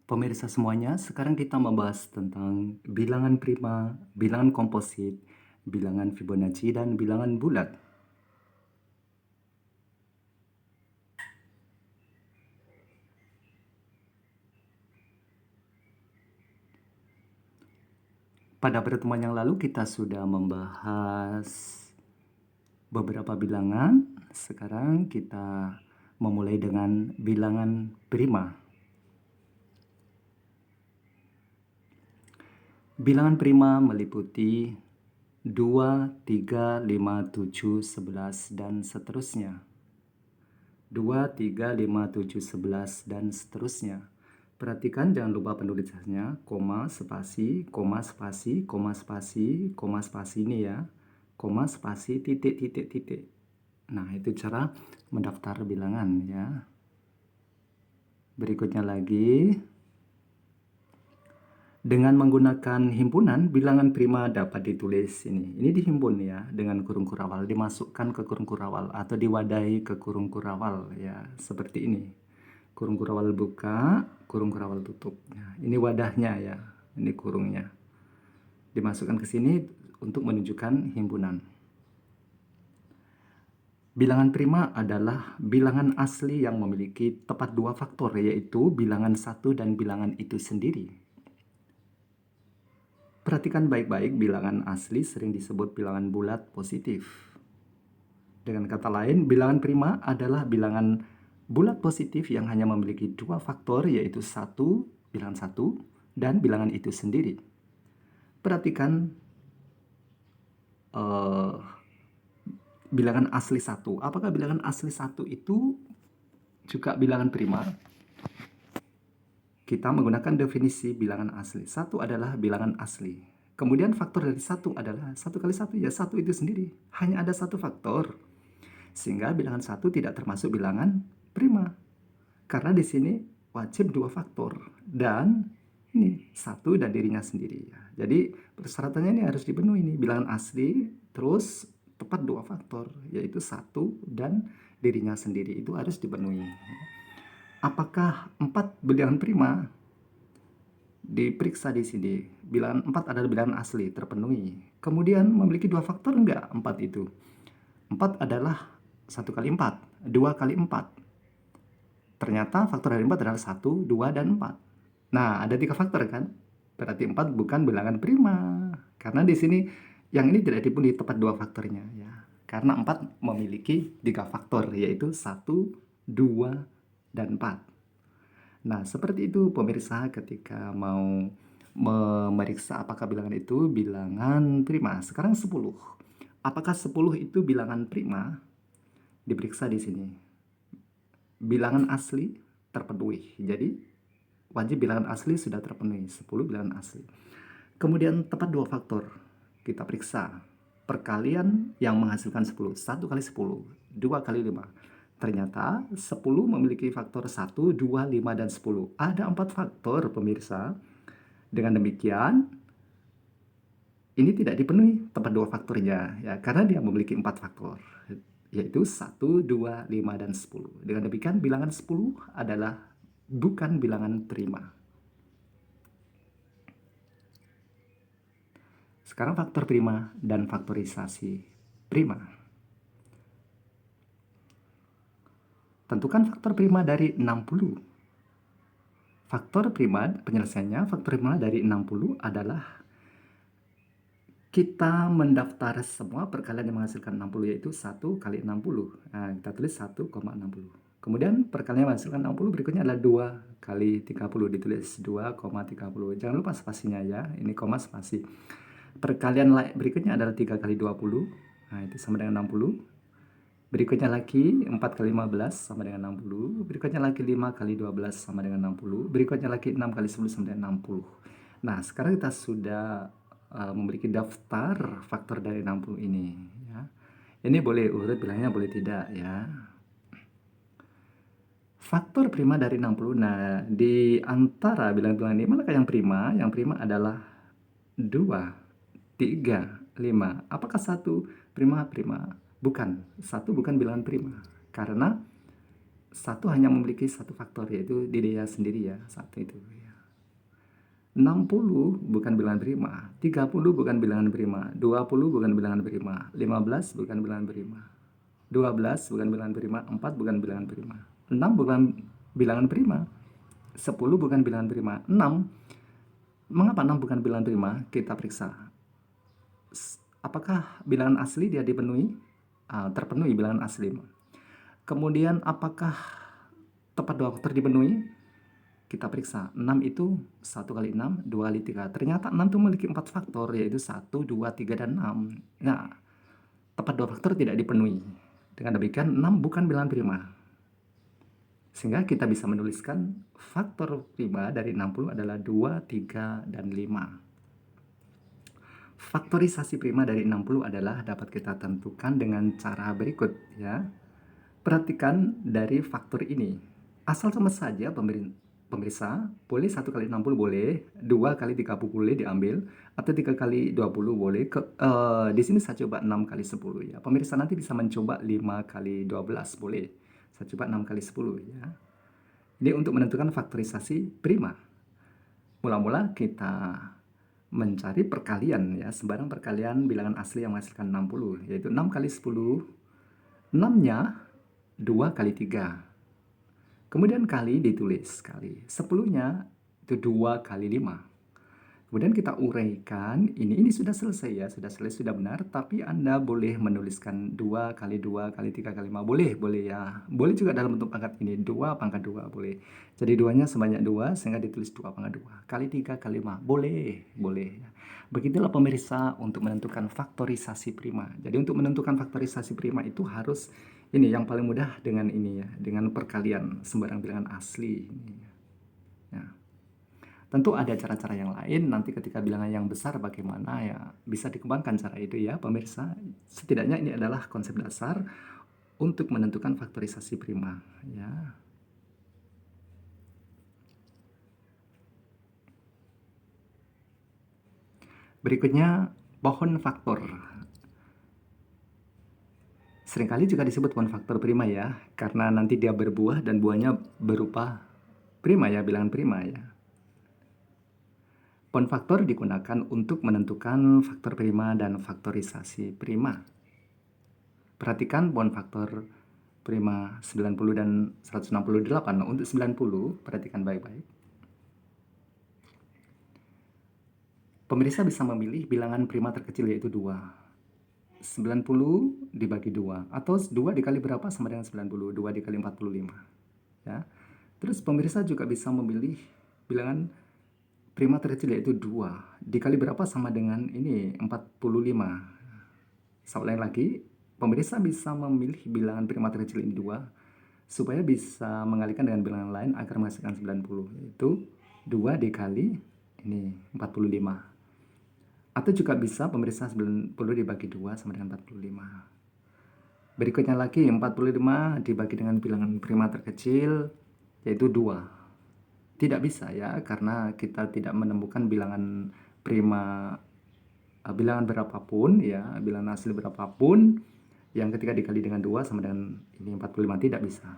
Pemirsa semuanya, sekarang kita membahas tentang bilangan prima, bilangan komposit, bilangan Fibonacci, dan bilangan bulat. Pada pertemuan yang lalu kita sudah membahas beberapa bilangan. Sekarang kita memulai dengan bilangan prima. Bilangan prima meliputi 2, 3, 5, 7, 11, dan seterusnya. 2, 3, 5, 7, 11, dan seterusnya. Perhatikan jangan lupa penulisannya, koma, spasi, koma, spasi, koma, spasi, koma, spasi ini ya. Koma, spasi, titik, titik, titik. Nah, itu cara mendaftar bilangan ya. Berikutnya lagi. Dengan menggunakan himpunan, bilangan prima dapat ditulis ini. Ini dihimpun ya dengan kurung kurawal, dimasukkan ke kurung kurawal atau diwadahi ke kurung kurawal ya, seperti ini. Kurung kurawal buka, kurung kurawal tutup. Nah, ini wadahnya ya, ini kurungnya. Dimasukkan ke sini untuk menunjukkan himpunan. Bilangan prima adalah bilangan asli yang memiliki tepat dua faktor, yaitu bilangan satu dan bilangan itu sendiri. Perhatikan baik-baik, bilangan asli sering disebut bilangan bulat positif. Dengan kata lain, bilangan prima adalah bilangan bulat positif yang hanya memiliki dua faktor, yaitu bilangan satu, dan bilangan itu sendiri. Perhatikan bilangan asli satu. Apakah bilangan asli satu itu juga bilangan prima? Kita menggunakan definisi bilangan asli. Satu adalah bilangan asli. Kemudian faktor dari satu adalah satu kali satu, ya satu itu sendiri. Hanya ada satu faktor. Sehingga bilangan satu tidak termasuk bilangan prima. Karena di sini wajib dua faktor. Dan ini satu dan dirinya sendiri. Jadi persyaratannya ini harus dipenuhi ini. Bilangan asli terus tepat dua faktor, yaitu satu dan dirinya sendiri. Itu harus dipenuhi. Apakah 4 bilangan prima? Diperiksa di sini. Bilangan 4 adalah bilangan asli, terpenuhi. Kemudian memiliki dua faktor enggak 4 itu? 4 adalah 1 kali 4, 2 kali 4. Ternyata faktor dari 4 adalah 1, 2, dan 4. Nah, ada 3 faktor kan? Berarti 4 bukan bilangan prima. Karena di sini yang ini tidak dipenuhi tepat dua faktornya ya. Karena 4 memiliki 3 faktor, yaitu 1, 2, dan 4. Nah, seperti itu pemirsa ketika mau memeriksa apakah bilangan itu bilangan prima. Sekarang 10. Apakah 10 itu bilangan prima? Diperiksa di sini. Bilangan asli terpenuhi. Jadi, wajib bilangan asli sudah terpenuhi. 10 bilangan asli. Kemudian tepat dua faktor. Kita periksa. Perkalian yang menghasilkan 10. 1 kali 10. 2 kali 5. Ternyata 10 memiliki faktor 1, 2, 5, dan 10. Ada 4 faktor pemirsa. Dengan demikian, ini tidak dipenuhi tepat dua faktornya ya, karena dia memiliki 4 faktor, yaitu 1, 2, 5, dan 10. Dengan demikian bilangan 10 adalah bukan bilangan prima. Sekarang faktor prima dan faktorisasi prima. Tentukan faktor prima dari 60. Faktor prima, penyelesaiannya, faktor prima dari 60 adalah kita mendaftar semua perkalian yang menghasilkan 60, yaitu 1 kali 60. Nah, kita tulis 1,60. Kemudian perkalian yang menghasilkan 60 berikutnya adalah 2 kali 30. Ditulis 2,30. Jangan lupa spasinya ya, ini koma spasi. Perkalian berikutnya adalah 3 kali 20. Nah, itu sama dengan 60. Berikutnya lagi 4 kali 15 sama dengan 60. Berikutnya lagi 5 kali 12 sama dengan 60. Berikutnya lagi 6 kali 10 sama dengan 60. Nah, sekarang kita sudah memiliki daftar faktor dari 60 ini. Ya. Ini boleh urut bilangnya, boleh tidak ya. Faktor prima dari 60. Nah, di antara bilangan-bilangan ini, manakah yang prima? Yang prima adalah 2, 3, 5. Apakah 1 prima? Prima. Bukan, 1 bukan bilangan prima. Karena 1 hanya memiliki 1 faktor, yaitu dirinya sendiri ya, 1 itu. Ya. 60 bukan bilangan prima, 30 bukan bilangan prima, 20 bukan bilangan prima, 15 bukan bilangan prima, 12 bukan bilangan prima, 4 bukan bilangan prima, 6 bukan bilangan prima, 10 bukan bilangan prima. 6, mengapa 6 bukan bilangan prima? Kita periksa. Apakah bilangan asli dia dipenuhi? Terpenuhi bilangan asli. Kemudian apakah tepat dua faktor dipenuhi? Kita periksa. 6 itu 1 kali 6, 2 kali 3. Ternyata 6 itu memiliki 4 faktor, yaitu 1, 2, 3, dan 6. Nah, tepat dua faktor tidak dipenuhi. Dengan demikian, 6 bukan bilangan prima. Sehingga kita bisa menuliskan faktor prima dari 60 adalah 2, 3, dan 5. Faktorisasi prima dari 60 adalah dapat kita tentukan dengan cara berikut, ya. Perhatikan dari faktor ini. Asal sama saja pemirsa, boleh 1 kali 60 boleh, 2 kali 30 boleh diambil, atau 3 kali 20 boleh. Di sini saya coba 6 kali 10 ya. Pemirsa nanti bisa mencoba 5 kali 12 boleh. Saya coba 6 kali 10 ya. Ini untuk menentukan faktorisasi prima. Mula-mula kita mencari perkalian ya, sembarang perkalian bilangan asli yang menghasilkan 60, yaitu 6 kali 10, 6-nya 2 kali 3. Kemudian kali ditulis kali. 10-nya itu 2 kali 5. Kemudian kita uraikan, ini sudah selesai ya, sudah benar, tapi Anda boleh menuliskan 2 kali 2 kali 3 kali 5, boleh ya. Boleh juga dalam bentuk pangkat ini, 2 pangkat 2, boleh. Jadi 2-nya sebanyak 2, sehingga ditulis 2 pangkat 2, kali 3 kali 5, boleh. Begitulah pemirsa untuk menentukan faktorisasi prima. Jadi untuk menentukan faktorisasi prima itu harus, ini yang paling mudah dengan ini ya, dengan perkalian sembarang bilangan asli. Ya. Tentu ada cara-cara yang lain, nanti ketika bilangan yang besar bagaimana ya, bisa dikembangkan cara itu ya pemirsa. Setidaknya ini adalah konsep dasar untuk menentukan faktorisasi prima ya. Berikutnya pohon faktor. Seringkali juga disebut pohon faktor prima ya, karena nanti dia berbuah dan buahnya berupa prima ya, bilangan prima ya. Pohon faktor digunakan untuk menentukan faktor prima dan faktorisasi prima. Perhatikan pohon faktor prima 90 dan 168. Untuk 90, perhatikan baik-baik. Pemirsa bisa memilih bilangan prima terkecil yaitu 2. 90 dibagi 2. Atau 2 dikali berapa sama dengan 90. 2 dikali 45. Ya. Terus pemirsa juga bisa memilih bilangan prima terkecil yaitu 2 dikali berapa sama dengan ini 45. Saya ulangi lagi, pemirsa bisa memilih bilangan prima terkecil ini 2 supaya bisa mengalihkan dengan bilangan lain agar menghasilkan 90, yaitu 2 dikali ini 45. Atau juga bisa pemirsa 90 dibagi 2 sama dengan 45. Berikutnya lagi 45 dibagi dengan bilangan prima terkecil yaitu 2. Tidak bisa ya, karena kita tidak menemukan bilangan prima, bilangan berapapun ya, bilangan asli berapapun yang ketika dikali dengan 2 sama dengan ini 45, tidak bisa.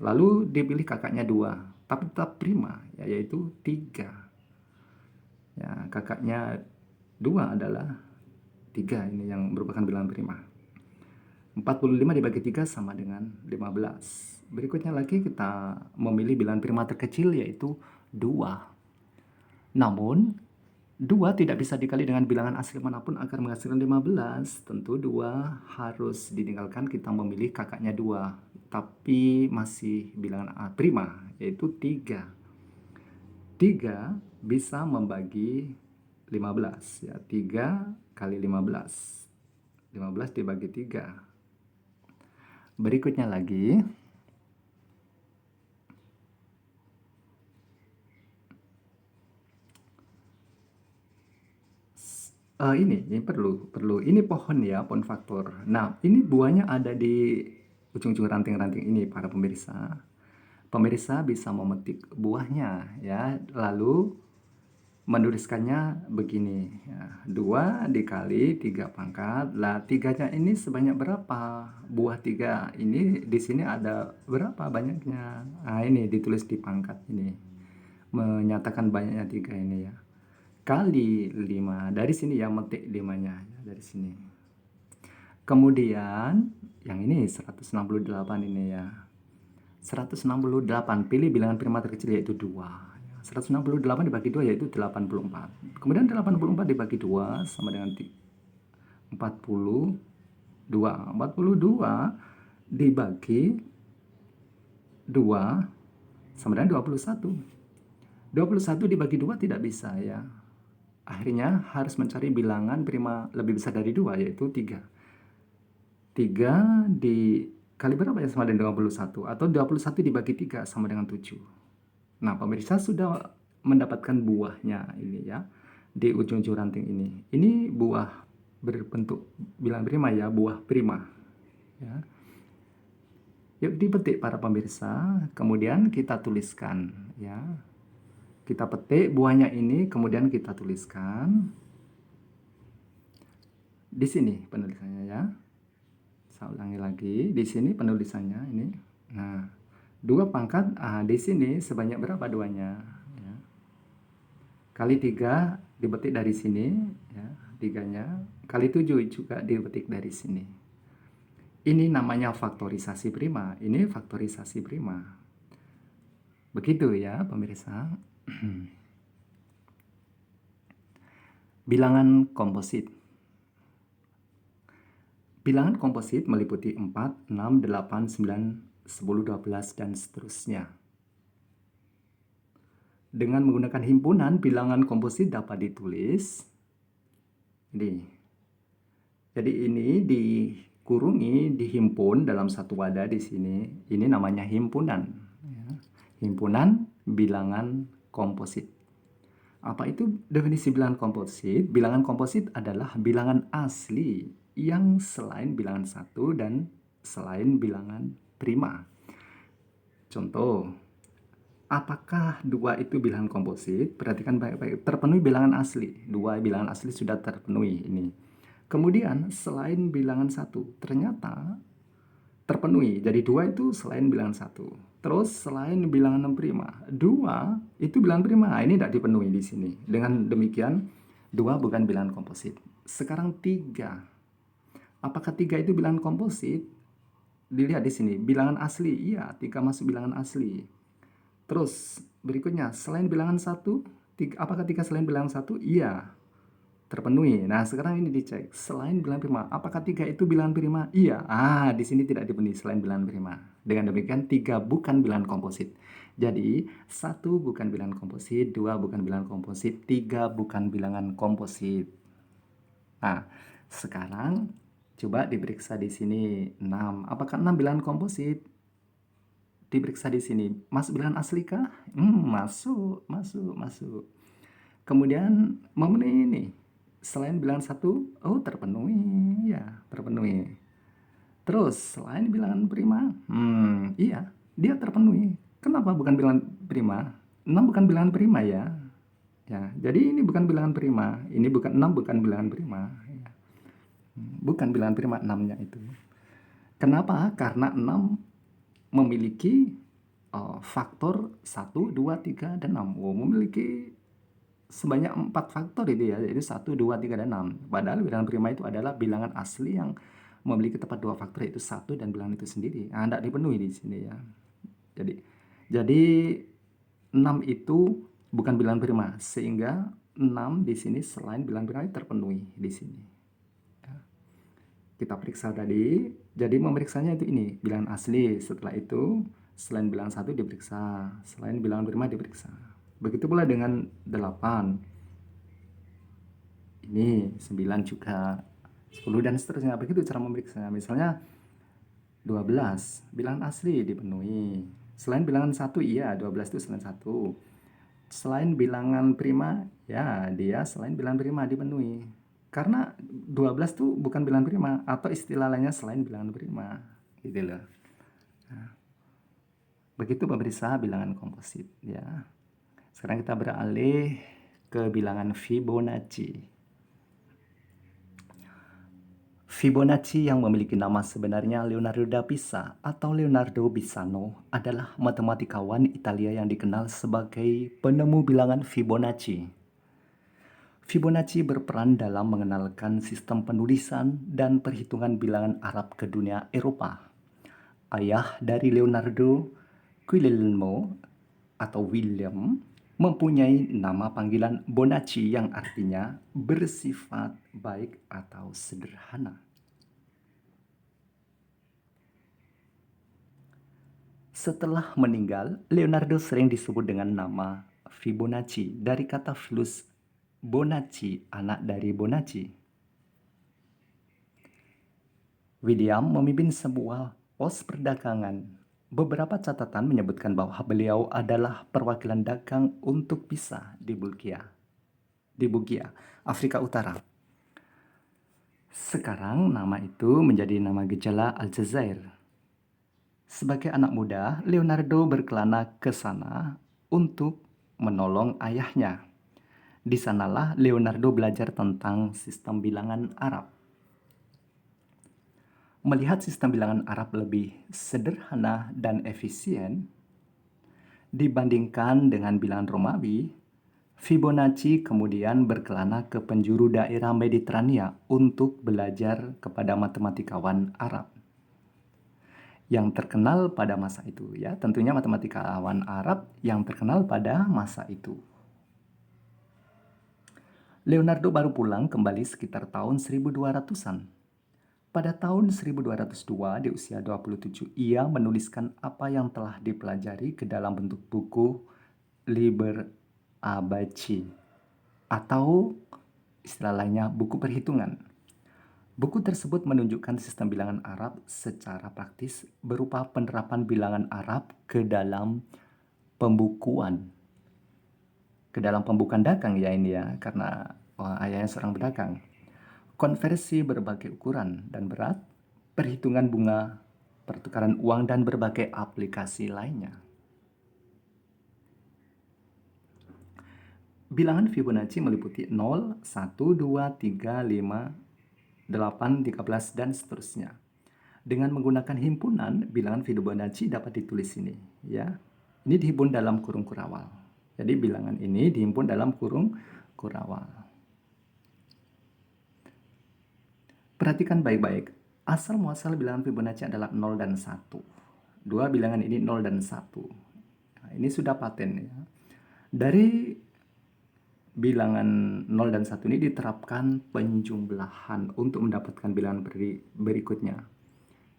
Lalu dipilih kakaknya 2, tapi tetap prima ya, yaitu 3. Ya, kakaknya 2 adalah 3, ini yang merupakan bilangan prima. 45 dibagi 3 sama dengan 15. Berikutnya lagi kita memilih bilangan prima terkecil yaitu 2. Namun 2 tidak bisa dikali dengan bilangan asli manapun agar menghasilkan 15. Tentu 2 harus ditinggalkan, kita memilih kakaknya 2, tapi masih bilangan prima yaitu 3. 3 bisa membagi 15 ya, 3 kali 15. 15 dibagi 3. Berikutnya lagi, ini perlu ini pohon ya, pohon faktor. Nah, ini buahnya ada di ujung-ujung ranting-ranting ini para pemirsa. Pemirsa bisa memetik buahnya ya, lalu menuliskannya begini ya, 2 dikali 3 pangkat. Lah 3-nya ini sebanyak berapa? Buah 3 ini di sini ada berapa banyaknya? Nah, ini ditulis di pangkat ini. Menyatakan banyaknya 3 ini ya. kali 5. Dari sini ya, metik 5-nya ya, dari sini. Kemudian yang ini 168 ini ya. 168, pilih bilangan prima terkecil yaitu 2. 168 dibagi 2 yaitu 84. Kemudian 84 dibagi 2 sama dengan 42. 42 dibagi 2 sama dengan 21. 21 dibagi 2 tidak bisa ya. Akhirnya harus mencari bilangan prima lebih besar dari 2 yaitu 3. 3 dikali berapa ya sama dengan 21? Atau 21 dibagi 3 sama dengan 7. Nah, pemirsa sudah mendapatkan buahnya ini ya. Di ujung-ujung ranting ini. Ini buah berbentuk bilangan prima ya, buah prima. Ya. Yuk dipetik para pemirsa, kemudian kita tuliskan ya. Kita petik buahnya ini, kemudian kita tuliskan. Di sini penulisannya ya. Saya ulangi lagi, di sini penulisannya ini. Nah, 2 pangkat, di sini sebanyak berapa 2-nya? Ya. Kali 3 dipetik dari sini, ya, 3-nya. Kali 7 juga dipetik dari sini. Ini namanya faktorisasi prima. Ini faktorisasi prima. Begitu ya, pemirsa. Bilangan komposit. Bilangan komposit meliputi 4, 6, 8, 9, 10, 12, dan seterusnya. Dengan menggunakan himpunan, bilangan komposit dapat ditulis. Jadi ini dikurungi, dihimpun dalam satu wadah di sini. Ini namanya himpunan. Himpunan bilangan komposit. Apa itu definisi bilangan komposit? Bilangan komposit adalah bilangan asli yang selain bilangan satu dan selain bilangan prima. Contoh, apakah 2 itu bilangan komposit? Perhatikan baik-baik. Terpenuhi bilangan asli. 2 bilangan asli sudah terpenuhi ini. Kemudian selain bilangan satu, ternyata terpenuhi. Jadi 2 itu selain bilangan satu. Terus selain bilangan prima, 2 itu bilangan prima. Nah, ini tidak dipenuhi di sini. Dengan demikian, 2 bukan bilangan komposit. Sekarang 3. Apakah 3 itu bilangan komposit? Dilihat di sini, bilangan asli. Iya, 3 masuk bilangan asli. Terus berikutnya, selain bilangan 1, apakah 3 selain bilangan 1? Iya, terpenuhi. Nah, sekarang ini dicek. Selain bilangan prima, apakah 3 itu bilangan prima? Iya. Di sini tidak dipenuhi selain bilangan prima. Dengan demikian, 3 bukan bilangan komposit. Jadi, 1 bukan bilangan komposit, 2 bukan bilangan komposit, 3 bukan bilangan komposit. Nah, sekarang coba diperiksa di sini 6. Apakah 6 bilangan komposit? Diperiksa di sini. Masuk bilangan asli kah? Masuk. Kemudian memenuhi ini. Selain bilangan 1, terpenuhi. Ya, terpenuhi. Terus, selain bilangan prima, iya, dia terpenuhi. Kenapa bukan bilangan prima? 6 bukan bilangan prima ya. Ya, jadi ini bukan bilangan prima. Ini bukan 6 bukan bilangan prima. Ya. Bukan bilangan prima 6-nya itu. Kenapa? Karena 6 memiliki faktor 1, 2, 3, dan 6. Memiliki sebanyak 4 faktor itu ya, jadi 1, 2, 3, dan 6. Padahal bilangan prima itu adalah bilangan asli yang memiliki tepat 2 faktor, yaitu 1 dan bilangan itu sendiri. Tidak dipenuhi di sini ya. Jadi 6 itu bukan bilangan prima, sehingga 6 di sini selain bilangan prima terpenuhi di sini. Ya. Kita periksa tadi, jadi memeriksanya itu ini, bilangan asli. Setelah itu, selain bilangan 1 diperiksa, selain bilangan prima diperiksa. Begitu pula dengan 8. Ini 9 juga, 10 dan seterusnya. Begitu cara memeriksa. Misalnya 12, bilangan asli dipenuhi. Selain bilangan 1, iya 12 itu selain 1. Selain bilangan prima, ya dia selain bilangan prima dipenuhi. Karena 12 itu bukan bilangan prima, atau istilah lainnya selain bilangan prima. Gitu loh. Nah, begitu pemirsa bilangan komposit ya. Sekarang kita beralih ke bilangan Fibonacci. Fibonacci yang memiliki nama sebenarnya Leonardo da Pisa atau Leonardo Pisano adalah matematikawan Italia yang dikenal sebagai penemu bilangan Fibonacci. Fibonacci berperan dalam mengenalkan sistem penulisan dan perhitungan bilangan Arab ke dunia Eropa. Ayah dari Leonardo, Guglielmo atau William, mempunyai nama panggilan Bonacci yang artinya bersifat baik atau sederhana. Setelah meninggal, Leonardo sering disebut dengan nama Fibonacci dari kata flus Bonacci, anak dari Bonacci. William memimpin sebuah pos perdagangan. Beberapa catatan menyebutkan bahwa beliau adalah perwakilan dagang untuk pisah di Bugia, Afrika Utara. Sekarang nama itu menjadi nama gejala Aljazair. Sebagai anak muda, Leonardo berkelana ke sana untuk menolong ayahnya. Di sanalah Leonardo belajar tentang sistem bilangan Arab. Melihat sistem bilangan Arab lebih sederhana dan efisien dibandingkan dengan bilangan Romawi, Fibonacci kemudian berkelana ke penjuru daerah Mediterania untuk belajar kepada matematikawan Arab yang terkenal pada masa itu, ya, tentunya matematikawan Arab yang terkenal pada masa itu. Leonardo baru pulang kembali sekitar tahun 1200-an. Pada tahun 1202, di usia 27, ia menuliskan apa yang telah dipelajari ke dalam bentuk buku Liber Abaci, atau istilah lainnya buku perhitungan. Buku tersebut menunjukkan sistem bilangan Arab secara praktis berupa penerapan bilangan Arab ke dalam pembukuan dagang ya ini ya, karena ayahnya seorang pedagang. Konversi berbagai ukuran dan berat, perhitungan bunga, pertukaran uang, dan berbagai aplikasi lainnya. Bilangan Fibonacci meliputi 0, 1, 2, 3, 5, 8, 13, dan seterusnya. Dengan menggunakan himpunan, bilangan Fibonacci dapat ditulis ini, ya. Ini dihimpun dalam kurung kurawal. Jadi bilangan ini dihimpun dalam kurung kurawal. Perhatikan baik-baik, asal muasal bilangan Fibonacci adalah 0 dan 1. Dua bilangan ini 0 dan 1. Nah, ini sudah paten ya. Dari bilangan 0 dan 1 ini diterapkan penjumlahan untuk mendapatkan bilangan berikutnya.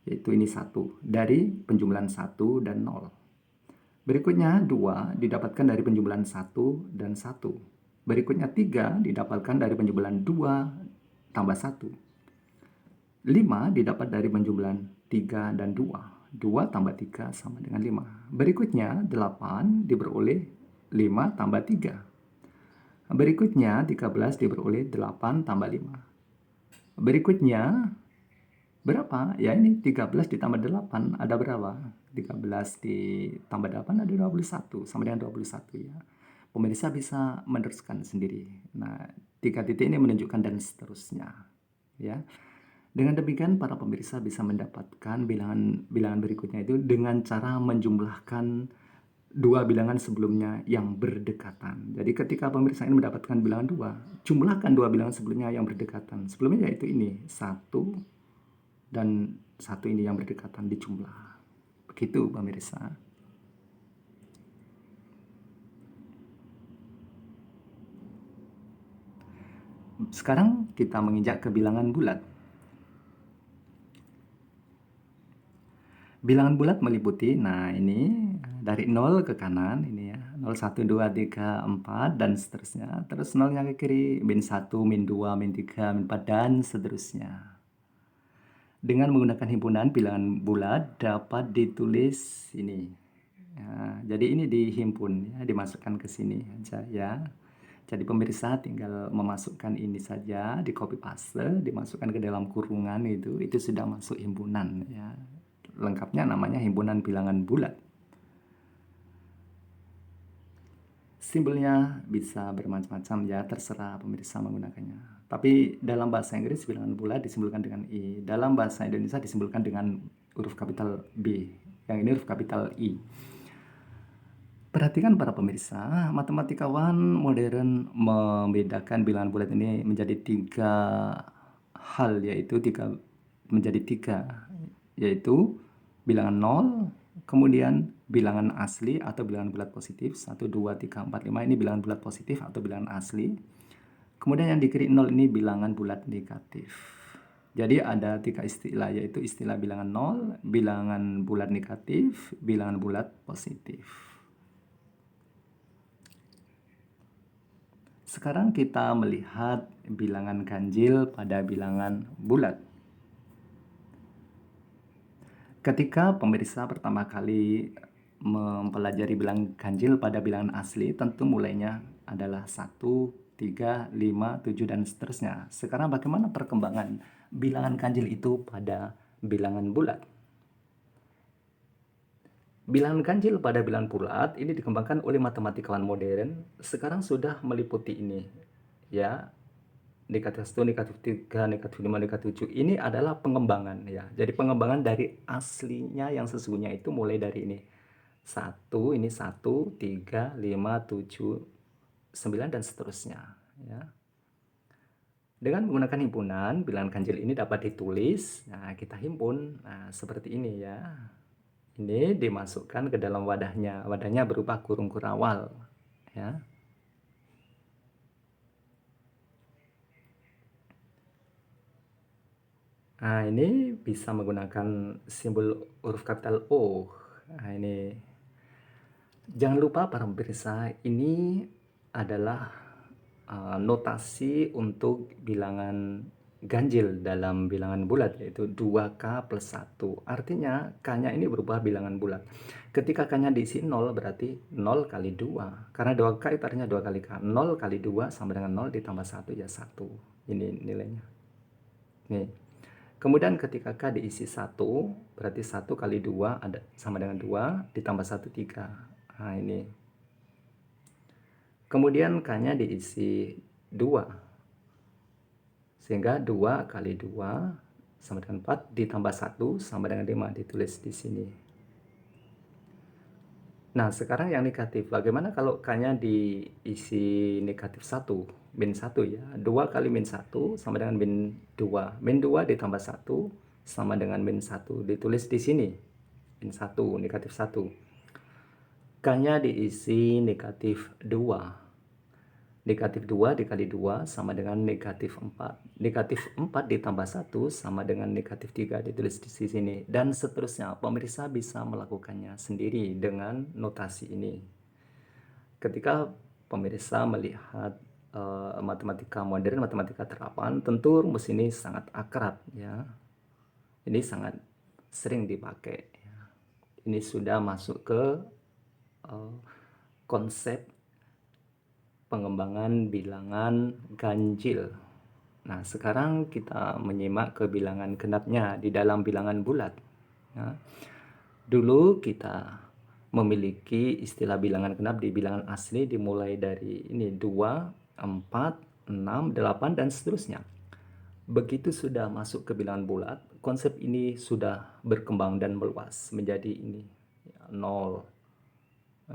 Yaitu ini 1. Dari penjumlahan 1 dan 0. Berikutnya 2 didapatkan dari penjumlahan 1 dan 1. Berikutnya 3 didapatkan dari penjumlahan 2 tambah 1. 5 didapat dari penjumlahan 3 dan 2. 2 tambah 3 sama dengan 5. Berikutnya 8 diperoleh 5 tambah 3. Berikutnya 13 diperoleh 8 tambah 5. Berikutnya berapa? Ya ini 13 ditambah 8 ada berapa? 13 ditambah 8 ada 21 sama dengan 21 ya. Pemirsa bisa meneruskan sendiri. Nah, 3 titik ini menunjukkan dan seterusnya ya. Dengan demikian, para pemirsa bisa mendapatkan bilangan berikutnya itu dengan cara menjumlahkan dua bilangan sebelumnya yang berdekatan. Jadi ketika pemirsa ini mendapatkan bilangan 2, jumlahkan dua bilangan sebelumnya yang berdekatan. Sebelumnya yaitu ini, 1 dan 1 ini yang berdekatan dijumlah. Begitu pemirsa. Sekarang kita menginjak ke bilangan bulat. Bilangan bulat meliputi, nah ini dari 0 ke kanan, ini ya, 0, 1, 2, 3, 4, dan seterusnya. Terus 0-nya ke kiri, min 1, min 2, min 3, min 4, dan seterusnya. Dengan menggunakan himpunan, bilangan bulat dapat ditulis ini. Ya, jadi ini dihimpun, ya, dimasukkan ke sini aja ya. Jadi pemirsa tinggal memasukkan ini saja, di copy paste, dimasukkan ke dalam kurungan itu sudah masuk himpunan ya. Lengkapnya namanya himpunan bilangan bulat. Simbolnya bisa bermacam-macam ya, terserah pemirsa menggunakannya. Tapi dalam bahasa Inggris bilangan bulat disimbolkan dengan I. Dalam bahasa Indonesia disimbolkan dengan huruf kapital B. Yang ini huruf kapital I. Perhatikan para pemirsa, matematikawan modern membedakan bilangan bulat ini menjadi tiga hal, yaitu yaitu bilangan nol, kemudian bilangan asli atau bilangan bulat positif, 1, 2, 3, 4, 5 ini bilangan bulat positif atau bilangan asli. Kemudian yang di kiri 0 ini bilangan bulat negatif. Jadi ada tiga istilah, yaitu istilah bilangan nol, bilangan bulat negatif, bilangan bulat positif. Sekarang kita melihat bilangan ganjil pada bilangan bulat. Ketika pemirsa pertama kali mempelajari bilangan ganjil pada bilangan asli, tentu mulainya adalah 1, 3, 5, 7, dan seterusnya. Sekarang bagaimana perkembangan bilangan ganjil itu pada bilangan bulat? Bilangan ganjil pada bilangan bulat ini dikembangkan oleh matematikawan modern. Sekarang sudah meliputi ini, ya, negatif 1, negatif 3, negatif 5, negatif 7. Ini adalah pengembangan, ya. Jadi pengembangan dari aslinya yang sesungguhnya itu mulai dari ini. 1, ini 1, 3, 5, 7, 9, dan seterusnya, ya. Dengan menggunakan himpunan, bilangan ganjil ini dapat ditulis. Nah, kita himpun. Nah, seperti ini, ya. Ini dimasukkan ke dalam wadahnya. Wadahnya berupa kurung kurawal, ya. Nah, ini bisa menggunakan simbol huruf kapital O. Nah, ini. Jangan lupa para pemirsa, ini adalah notasi untuk bilangan ganjil dalam bilangan bulat, yaitu 2K plus 1. Artinya K-nya ini berubah bilangan bulat. Ketika K-nya diisi 0 berarti 0 kali 2. Karena 2K itu artinya 2 kali K. 0 kali 2 sama dengan 0 ditambah 1 ya 1. Ini nilainya. Nih. Kemudian ketika K diisi 1, berarti 1 kali 2 sama dengan 2, ditambah 1, 3. Nah, ini. Kemudian K-nya diisi 2. Sehingga 2 kali 2 sama dengan 4, ditambah 1 sama dengan 5, ditulis di sini. Nah, sekarang yang negatif. Bagaimana kalau K-nya diisi negatif 1, min 1, ya. 2 kali min 1 sama dengan min 2. Min 2 ditambah 1 sama dengan min 1. Ditulis di sini. Min 1, negatif 1. K-nya diisi negatif 2. Negatif 2 dikali 2 sama dengan negatif 4. Negatif 4 ditambah 1 sama dengan negatif 3, ditulis di sini. Dan seterusnya, pemirsa bisa melakukannya sendiri dengan notasi ini. Ketika pemirsa melihat matematika modern, matematika terapan, tentu rumus ini sangat akrab, ya. Ini sangat sering dipakai, ya. Ini sudah masuk ke konsep pengembangan bilangan ganjil. Nah, sekarang kita menyimak ke bilangan genapnya di dalam bilangan bulat. Ya. Dulu kita memiliki istilah bilangan genap di bilangan asli dimulai dari ini 2, 4, 6, 8, dan seterusnya. Begitu sudah masuk ke bilangan bulat, konsep ini sudah berkembang dan meluas menjadi ini, 0,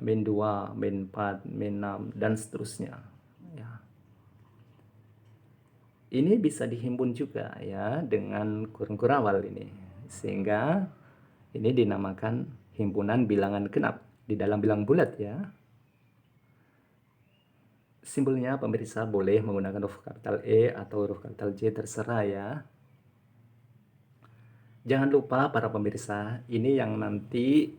min 2, min 4, min 6, dan seterusnya, ya. Ini bisa dihimpun juga, ya, dengan kurung kurawal ini, sehingga ini dinamakan himpunan bilangan genap di dalam bilangan bulat, ya. Simbolnya pemirsa boleh menggunakan huruf kapital E atau huruf kapital J, terserah, ya. Jangan lupa para pemirsa, ini yang nanti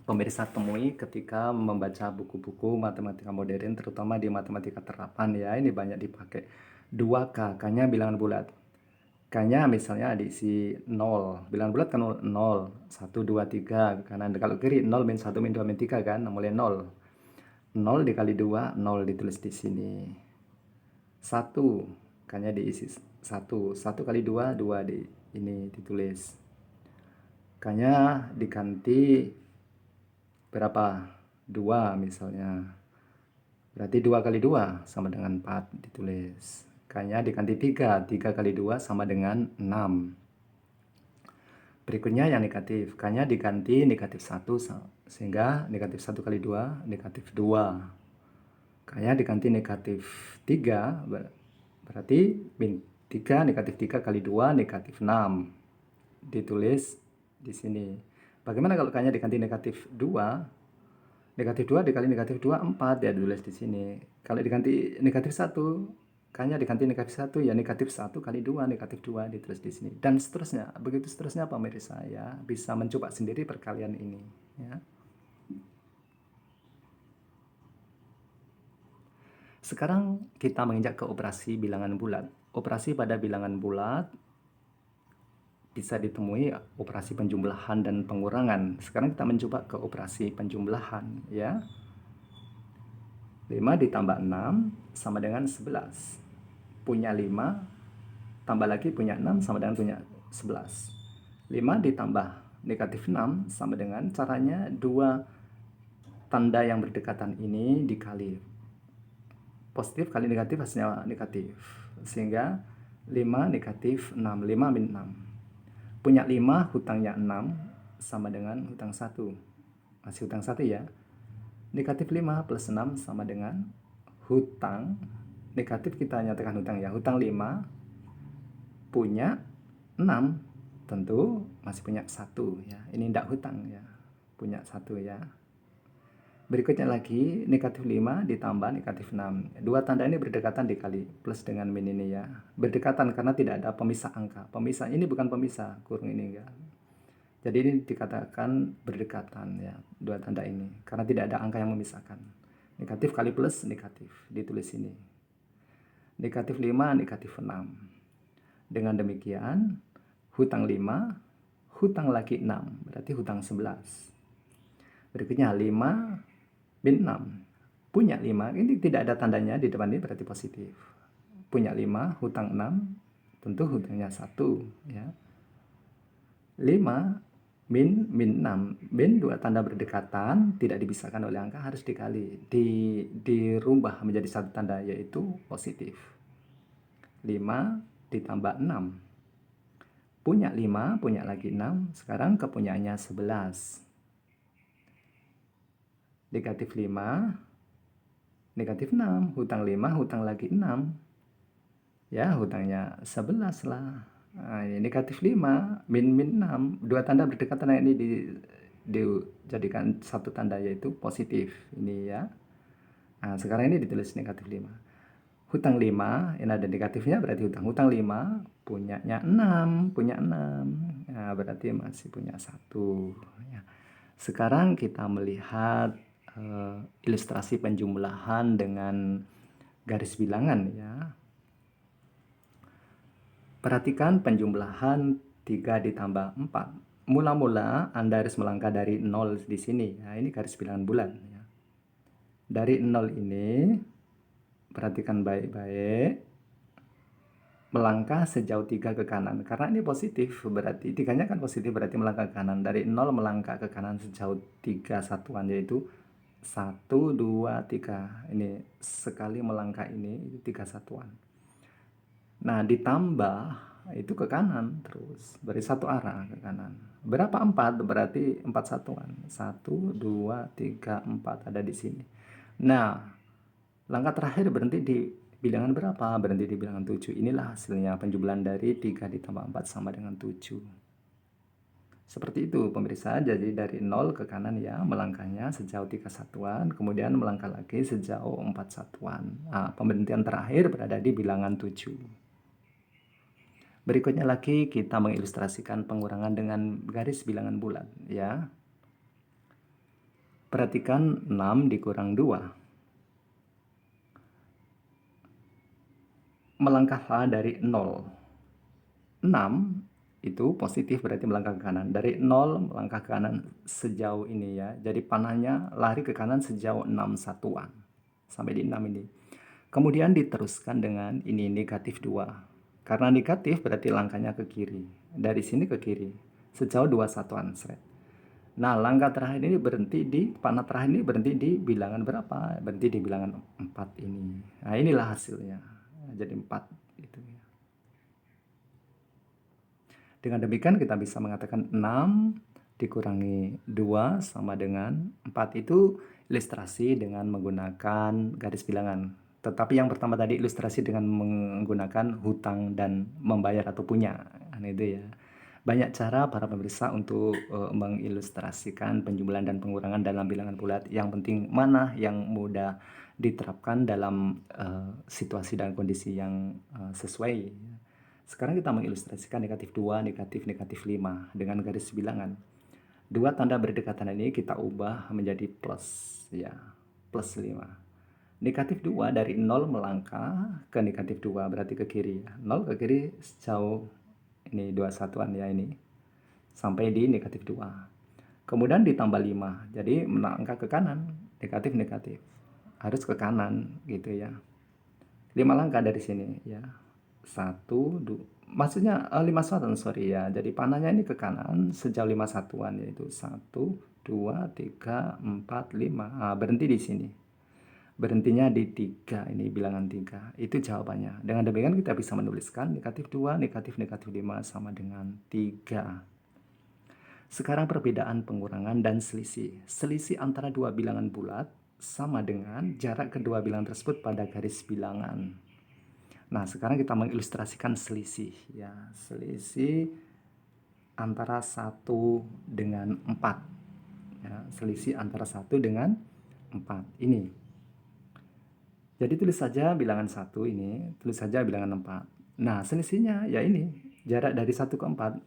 pemirsa temui ketika membaca buku-buku matematika modern, terutama di matematika terapan, ya. Ini banyak dipakai. 2K, K-nya bilangan bulat. K-nya misalnya diisi 0. Bilangan bulat kan 0, 1, 2, 3. Karena kalau kiri 0, min 1, min 2, min 3 kan, mulai 0. 0 dikali 2, 0 ditulis di sini. 1, K-nya diisi 1. 1 kali 2, 2 ini ditulis. K-nya diganti berapa? 2 misalnya. Berarti 2 kali 2 sama dengan 4, ditulis. K-nya diganti 3. 3 kali 2 sama dengan 6. Berikutnya yang negatif. K-nya diganti negatif 1 Sehingga negatif 1 kali 2, negatif 2. Kayaknya diganti negatif 3, berarti min 3, negatif 3 kali 2, negatif 6. Ditulis di sini. Bagaimana kalau kayaknya diganti negatif 2? Negatif 2 dikali negatif 2, 4, ya ditulis di sini. Kalau diganti negatif 1, kayaknya diganti negatif 1, ya negatif 1 kali 2, negatif 2, ditulis di sini. Dan seterusnya. Begitu seterusnya pemirsa ya. Bisa mencoba sendiri perkalian ini. Ya. Sekarang kita menginjak ke operasi bilangan bulat. Operasi pada bilangan bulat bisa ditemui operasi penjumlahan dan pengurangan. Sekarang kita mencoba ke operasi penjumlahan ya. 5 ditambah 6 sama dengan 11. Punya 5 tambah lagi punya 6 sama dengan punya 11. 5 ditambah negatif 6 sama dengan caranya dua tanda yang berdekatan ini dikali. Positif kali negatif hasilnya negatif. Sehingga 5 negatif 6. 5 min 6. Punya 5, hutangnya 6 sama dengan hutang 1. Masih hutang 1 ya. Negatif 5 plus 6 sama dengan hutang. Negatif kita nyatakan hutang ya. Hutang 5 punya 6. Tentu masih punya 1 ya. Ini tidak hutang ya. Punya 1 ya. Berikutnya lagi, negatif 5 ditambah negatif 6. Dua tanda ini berdekatan dikali plus dengan min ini ya. Berdekatan karena tidak ada pemisah angka. Pemisah ini bukan pemisah, kurung ini enggak. Jadi ini dikatakan berdekatan ya, dua tanda ini. Karena tidak ada angka yang memisahkan. Negatif kali plus negatif, ditulis ini. Negatif 5, negatif 6. Dengan demikian, hutang 5, hutang lagi 6, berarti hutang 11. Berikutnya 5 min 6. Punya 5, ini tidak ada tandanya di depan ini berarti positif. Punya 5, hutang 6, tentu hutangnya 1 ya. 5 min 6. Min dua tanda berdekatan tidak dipisahkan oleh angka, harus dikali. Dirubah menjadi satu tanda yaitu positif. 5 ditambah 6. Punya 5, punya lagi 6, sekarang kepunyaannya 11. Negatif 5, negatif 6, hutang 5, hutang lagi 6. Ya, hutangnya 11 lah. Nah, ini negatif 5, min 6. Dua tanda berdekatan ini dijadikan satu tanda yaitu positif. Ini ya. Nah, sekarang ini ditulis negatif 5. Hutang 5, ini ada negatifnya berarti hutang. Hutang 5, punyanya 6, punya 6. Nah, berarti masih punya 1. Ya. Sekarang kita melihat ilustrasi penjumlahan dengan garis bilangan ya. Perhatikan penjumlahan 3 ditambah 4. Mula-mula Anda harus melangkah dari 0 di sini. Nah, ini garis bilangan bulat ya. Dari 0 ini perhatikan baik-baik. Melangkah sejauh 3 ke kanan. Karena ini positif, berarti 3-nya kan positif, berarti melangkah ke kanan. Dari 0 melangkah ke kanan sejauh 3 satuan, yaitu 1, 2, 3. Ini sekali melangkah ini 3 satuan. Nah, ditambah itu ke kanan terus. Berarti satu arah ke kanan. Berapa 4? Berarti 4 satuan. 1, 2, 3, 4 ada di sini. Nah, langkah terakhir berhenti di bilangan berapa? Berhenti di bilangan 7. Inilah hasilnya penjumlahan dari 3 ditambah 4 sama dengan 7. Seperti itu pemirsa, jadi dari 0 ke kanan ya, melangkahnya sejauh 3 satuan, kemudian melangkah lagi sejauh 4 satuan. Nah, pemberhentian terakhir berada di bilangan 7. Berikutnya lagi kita mengilustrasikan pengurangan dengan garis bilangan bulat ya. Perhatikan 6 dikurang 2. Melangkahlah dari 0. 6 itu positif berarti melangkah ke kanan. Dari 0 melangkah ke kanan sejauh ini ya. Jadi panahnya lari ke kanan sejauh 6 satuan. Sampai di 6 ini. Kemudian diteruskan dengan ini negatif 2. Karena negatif berarti langkahnya ke kiri. Dari sini ke kiri. Sejauh 2 satuan. Nah, langkah terakhir ini berhenti di, panah terakhir ini berhenti di bilangan berapa? Berhenti di bilangan 4 ini. Nah, inilah hasilnya. Jadi 4 itu ya. Dengan demikian kita bisa mengatakan 6 dikurangi 2 sama dengan 4. Itu ilustrasi dengan menggunakan garis bilangan. Tetapi yang pertama tadi ilustrasi dengan menggunakan hutang dan membayar atau punya. Itu ya. Banyak cara para pemirsa untuk mengilustrasikan penjumlahan dan pengurangan dalam bilangan bulat. Yang penting mana yang mudah diterapkan dalam situasi dan kondisi yang sesuai. Sekarang kita mengilustrasikan negatif 2, negatif 5 dengan garis bilangan. Dua tanda berdekatan ini kita ubah menjadi plus, ya, plus 5. Negatif 2 dari 0 melangkah ke negatif 2, berarti ke kiri. 0 ke kiri sejauh ini 2 satuan ya ini, sampai di negatif 2. Kemudian ditambah 5, jadi melangkah ke kanan, negatif. Harus ke kanan gitu ya. 5 langkah dari sini ya. 1, 2, maksudnya 5 satuan, sorry ya. Jadi panahnya ini ke kanan sejauh 5 satuan, yaitu 1, 2, 3, 4, 5. Nah, berhenti di sini. Berhentinya di 3, ini bilangan 3. Itu jawabannya. Dengan demikian kita bisa menuliskan negatif 2, negatif 5 sama dengan 3. Sekarang perbedaan pengurangan dan selisih. Selisih antara dua bilangan bulat sama dengan jarak kedua bilangan tersebut pada garis bilangan. Nah, sekarang kita mengilustrasikan selisih ya. Selisih antara 1 dengan 4. Ya, selisih antara 1 dengan 4 ini. Jadi tulis saja bilangan 1 ini, tulis saja bilangan 4. Nah, selisihnya ya ini, jarak dari 1 ke 4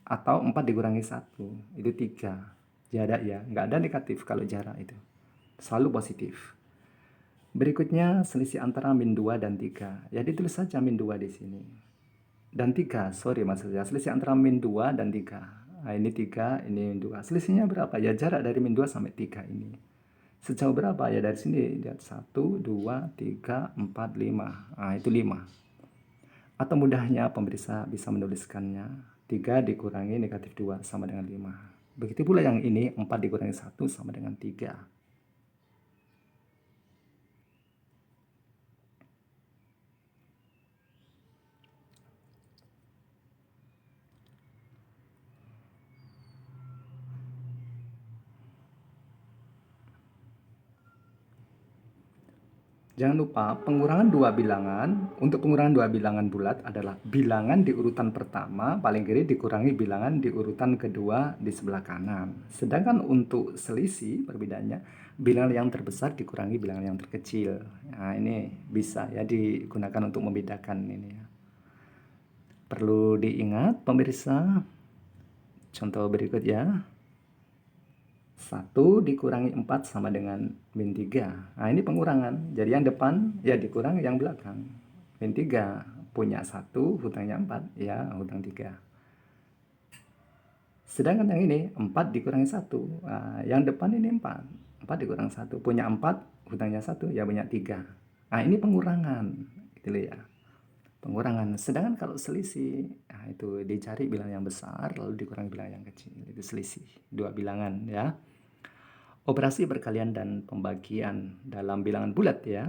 atau 4 dikurangi 1 itu 3. Jarak ya, nggak ada negatif kalau jarak itu. Selalu positif. Berikutnya selisih antara min 2 dan 3. Jadi tulis saja min 2 di sini. Dan 3, sorry maksudnya selisih antara min 2 dan 3. Nah, ini 3, ini min 2. Selisihnya berapa? Ya jarak dari min 2 sampai 3 ini. Sejauh berapa? Ya dari sini. Lihat 1, 2, 3, 4, 5. Nah, itu 5. Atau mudahnya pemirsa bisa menuliskannya 3 dikurangi negatif 2 sama dengan 5. Begitu pula yang ini 4 dikurangi 1 sama dengan 3. Jangan lupa pengurangan dua bilangan. Untuk pengurangan dua bilangan bulat adalah bilangan di urutan pertama paling kiri dikurangi bilangan di urutan kedua di sebelah kanan. Sedangkan untuk selisih perbedaannya bilangan yang terbesar dikurangi bilangan yang terkecil. Nah, ini bisa ya digunakan untuk membedakan ini ya. Perlu diingat pemirsa. Contoh berikut ya. 1 dikurangi 4 sama dengan min 3. Nah, ini pengurangan. Jadi yang depan ya dikurangi yang belakang. Min 3 punya 1, hutangnya 4. Ya, hutang 3. Sedangkan yang ini 4 dikurangi 1. Nah, yang depan ini 4. 4 dikurang 1. Punya 4, hutangnya 1. Ya, punya 3. Nah, ini pengurangan. Gitu ya. Pengurangan. Sedangkan kalau selisih, nah itu dicari bilangan yang besar lalu dikurangi bilangan yang kecil. Itu selisih. Dua bilangan ya. Operasi perkalian dan pembagian dalam bilangan bulat ya.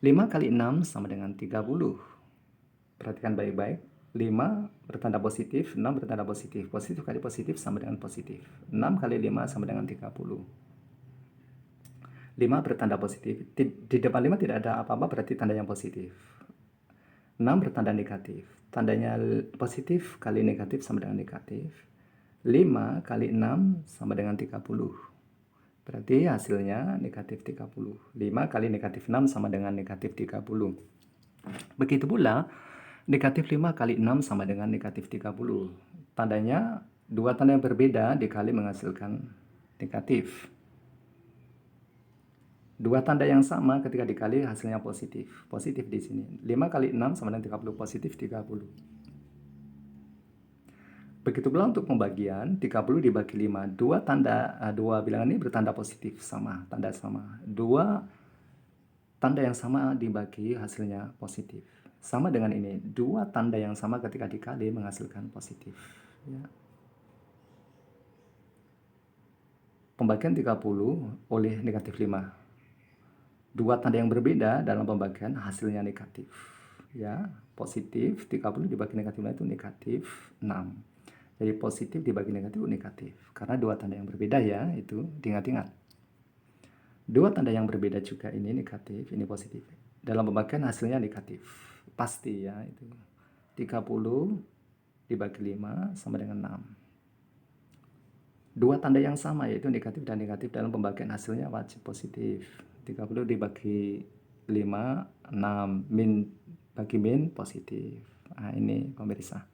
5 kali 6 sama dengan 30. Perhatikan baik-baik. 5 bertanda positif, 6 bertanda positif. Positif kali positif sama dengan positif. 6 kali 5 sama dengan 30. 5 bertanda positif. Di depan 5 tidak ada apa-apa, berarti tanda yang positif. 6 bertanda negatif. Tandanya positif kali negatif sama dengan negatif. 5 kali 6 sama dengan 30. Berarti hasilnya negatif 30. 5 kali negatif 6 sama dengan negatif 30. Begitu pula, negatif 5 kali 6 sama dengan negatif 30. Tandanya, dua tanda yang berbeda dikali menghasilkan negatif. Dua tanda yang sama ketika dikali hasilnya positif. Positif di sini. 5 kali 6 sama dengan 30, positif 30. Begitu pula untuk pembagian, 30 dibagi 5. Dua bilangan ini bertanda positif, sama, tanda sama. Dua tanda yang sama dibagi hasilnya positif. Sama dengan ini, dua tanda yang sama ketika dikali menghasilkan positif. Ya. Pembagian 30 oleh negatif 5. Dua tanda yang berbeda dalam pembagian hasilnya negatif. Ya, positif 30 dibagi negatif 5 itu negatif 6. Jadi positif dibagi negatif, negatif. Karena dua tanda yang berbeda ya, itu diingat-ingat. Dua tanda yang berbeda juga, ini negatif, ini positif. Dalam pembagian hasilnya negatif. Pasti ya itu. 30 dibagi 5 sama dengan 6. Dua tanda yang sama yaitu negatif dan negatif dalam pembagian hasilnya wajib positif. 30 dibagi 5, 6. Min bagi min positif. Nah, ini pemirsa.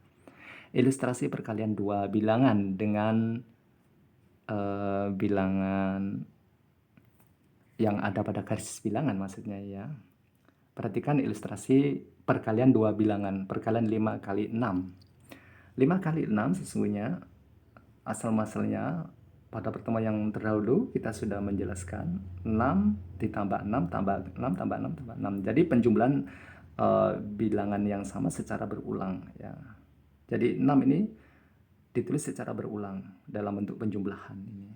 Ilustrasi perkalian dua bilangan dengan bilangan yang ada pada garis bilangan maksudnya ya. Perhatikan ilustrasi perkalian dua bilangan, perkalian 5 kali 6. 5 kali 6 sesungguhnya asal-muasalnya pada pertemuan yang terdahulu kita sudah menjelaskan 6 ditambah 6 tambah 6 tambah 6 tambah 6. Jadi penjumlahan bilangan yang sama secara berulang ya. Jadi 6 ini ditulis secara berulang dalam bentuk penjumlahan ini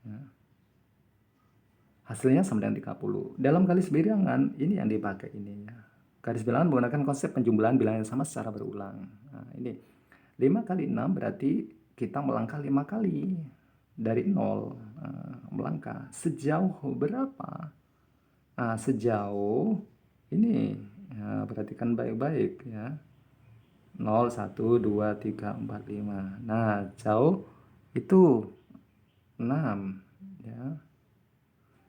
ya. Hasilnya sama dengan 30. Dalam garis bilangan ini yang dipakai ini ya. Garis bilangan menggunakan konsep penjumlahan bilangan yang sama secara berulang. Nah, ini 5 kali 6 berarti kita melangkah 5 kali dari 0. Melangkah sejauh berapa? Sejauh ini ya, perhatikan baik-baik ya. 0, 1, 2, 3, 4, 5. Nah, jauh itu 6 ya.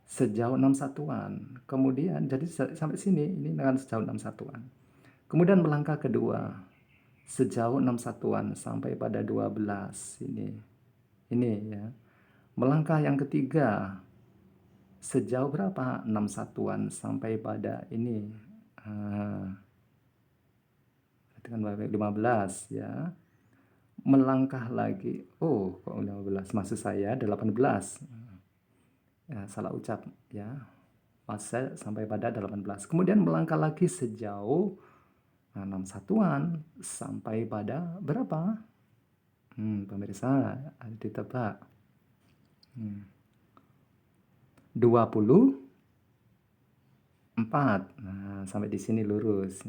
Sejauh 6 satuan. Kemudian jadi sampai sini ini dengan sejauh 6 satuan. Kemudian melangkah kedua sejauh 6 satuan sampai pada 12 ini. Ini ya. Melangkah yang ketiga sejauh berapa? 6 satuan sampai pada ini. Dengan 15 ya. Melangkah lagi. Oh, kok 15? Maksud saya 18. Ya, salah ucap ya. Fase sampai pada 18. Kemudian melangkah lagi sejauh 6 satuan sampai pada berapa? Pemirsa, ditebak. 24. Nah, sampai di sini lurus.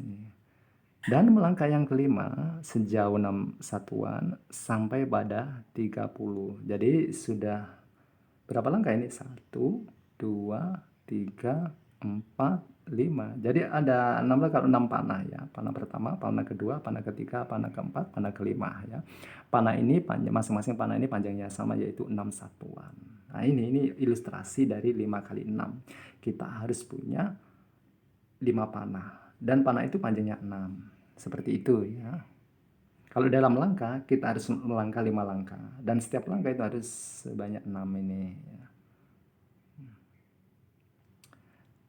Dan melangkah yang kelima sejauh 6 satuan sampai pada 30. Jadi sudah berapa langkah ini? 1, 2, 3, 4, 5. Jadi ada 6 langkah, 6 panah ya. Panah pertama, panah kedua, panah ketiga, panah keempat, panah kelima ya. Panah ini masing-masing panah ini panjangnya sama yaitu 6 satuan. Nah, ini ilustrasi dari 5 kali 6. Kita harus punya 5 panah dan panah itu panjangnya 6. Seperti itu ya. Kalau dalam langkah kita harus melangkah 5 langkah dan setiap langkah itu harus sebanyak 6 ini ya.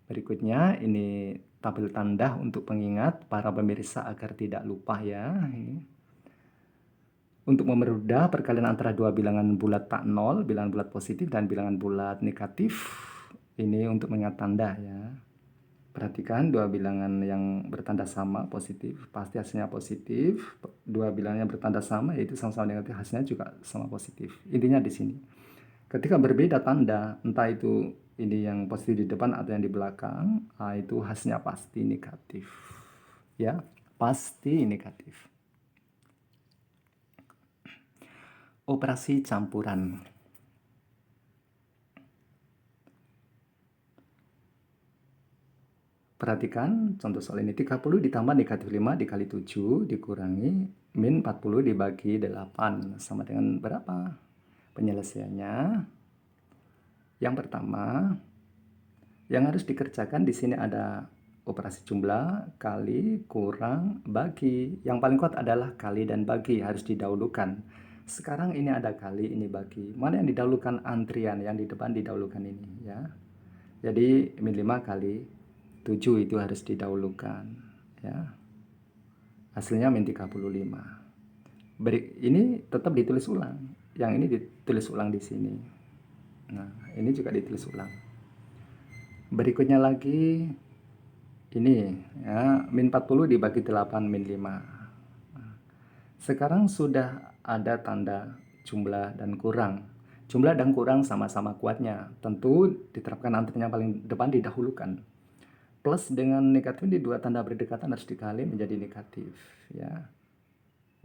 Berikutnya ini tabel tanda untuk pengingat para pemirsa agar tidak lupa ya. Ini. Untuk mempermudah perkalian antara dua bilangan bulat tak nol, bilangan bulat positif dan bilangan bulat negatif. Ini untuk mengingat tanda ya. Perhatikan dua bilangan yang bertanda sama positif, pasti hasilnya positif. Dua bilangan yang bertanda sama yaitu sama-sama negatif, hasilnya juga sama positif. Intinya di sini. Ketika berbeda tanda, entah itu ini yang positif di depan atau yang di belakang, itu hasilnya pasti negatif. Ya, pasti negatif. Operasi campuran. Perhatikan contoh soal ini, 30 ditambah negatif 5 dikali 7 dikurangi min 40 dibagi 8 sama dengan berapa? Penyelesaiannya yang pertama yang harus dikerjakan di sini ada operasi jumlah, kali, kurang, bagi. Yang paling kuat adalah kali dan bagi, harus didahulukan. Sekarang ini ada kali, ini bagi. Mana yang didahulukan? Antrian, yang di depan didahulukan ini ya. Jadi min 5 kali 7 itu harus didahulukan ya. Hasilnya min 35. Ini tetap ditulis ulang. Yang ini ditulis ulang di sini. Nah, ini juga ditulis ulang. Berikutnya lagi ini ya, min 40 dibagi 8 min 5. Sekarang sudah ada tanda jumlah dan kurang. Jumlah dan kurang sama-sama kuatnya. Tentu diterapkan antrian yang paling depan didahulukan. Plus dengan negatif di dua tanda berdekatan harus dikali menjadi negatif ya.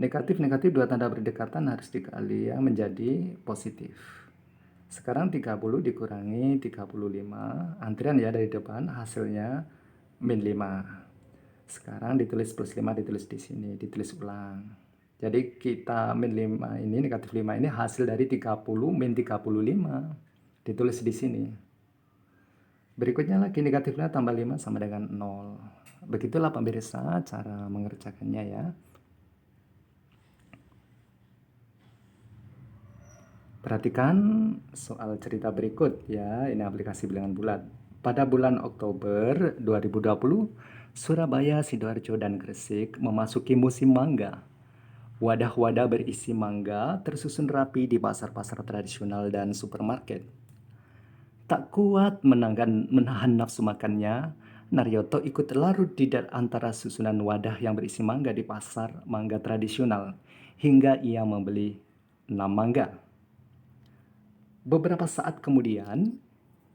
Negatif dua tanda berdekatan harus dikali ya menjadi positif. Sekarang 30 dikurangi 35, antrian ya dari depan, hasilnya min 5. Sekarang ditulis plus 5, ditulis di sini, ditulis ulang. Jadi kita min 5 ini, negatif 5 ini hasil dari 30 min 35. Ditulis di sini. Berikutnya lagi negatifnya tambah 5 sama dengan 0. Begitulah pemirsa cara mengerjakannya ya. Perhatikan soal cerita berikut ya, ini aplikasi bilangan bulat. Pada bulan Oktober 2020, Surabaya, Sidoarjo, dan Gresik memasuki musim mangga. Wadah-wadah berisi mangga tersusun rapi di pasar-pasar tradisional dan supermarket. Tak kuat menahan nafsu makannya, Naryoto ikut larut di antara susunan wadah yang berisi mangga di pasar mangga tradisional, hingga ia membeli 6 mangga. Beberapa saat kemudian,